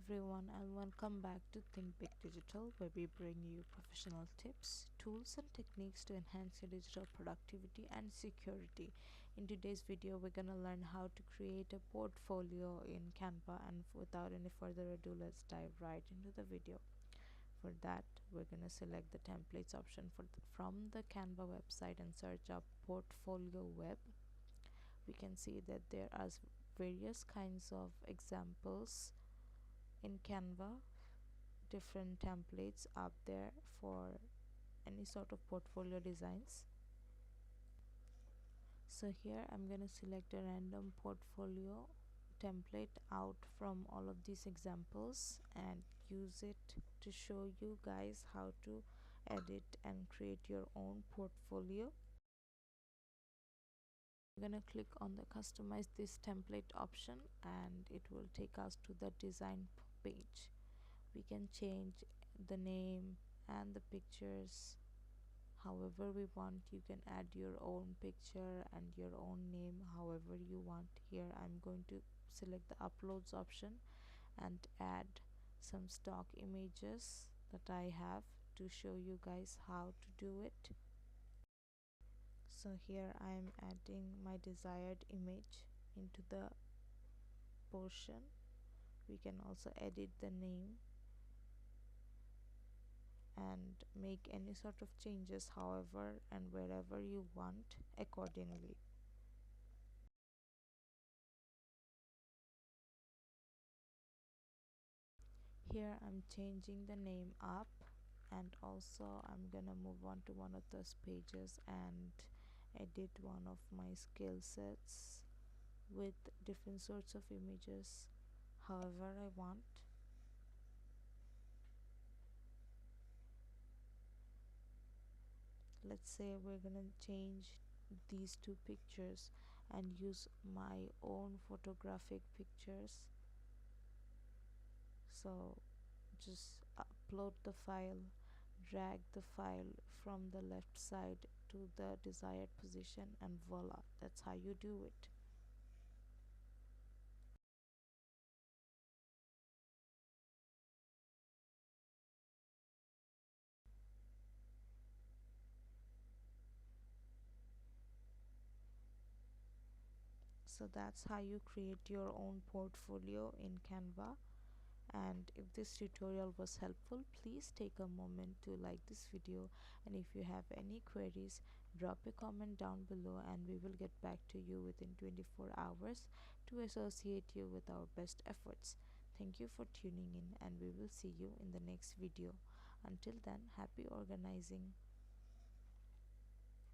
everyone, and welcome back to Think Big Digital, where we bring you professional tips, tools, and techniques to enhance your digital productivity and security. In today's video, we're going to learn how to create a portfolio in Canva, and without any further ado, let's dive right into the video. For that, we're going to select the templates option from the Canva website and search up Portfolio Web. We can see that there are various kinds of examples in Canva, different templates up there for any sort of portfolio designs. So here I'm going to select a random portfolio template out from all of these examples and use it to show you guys how to edit and create your own portfolio. I'm going to click on the customize this template option and it will take us to the design page. We can change the name and the pictures however we want. You can add your own picture and your own name however you want. Here I'm going to select the uploads option and add some stock images that I have to show you guys how to do it. So here I am adding my desired image into the portion. We can also edit the name and make any sort of changes however and wherever you want accordingly. Here I'm changing the name up, and also I'm gonna move on to one of those pages and edit one of my skill sets with different sorts of images however I want. Let's say we're gonna change these two pictures and use my own photographic pictures. So just upload the file, drag the file from the left side to the desired position, and voila, that's how you do it. So that's how you create your own portfolio in Canva. And if this tutorial was helpful, please take a moment to like this video, and if you have any queries, drop a comment down below and we will get back to you within 24 hours to associate you with our best efforts. Thank you for tuning in, and we will see you in the next video. Until then, happy organizing.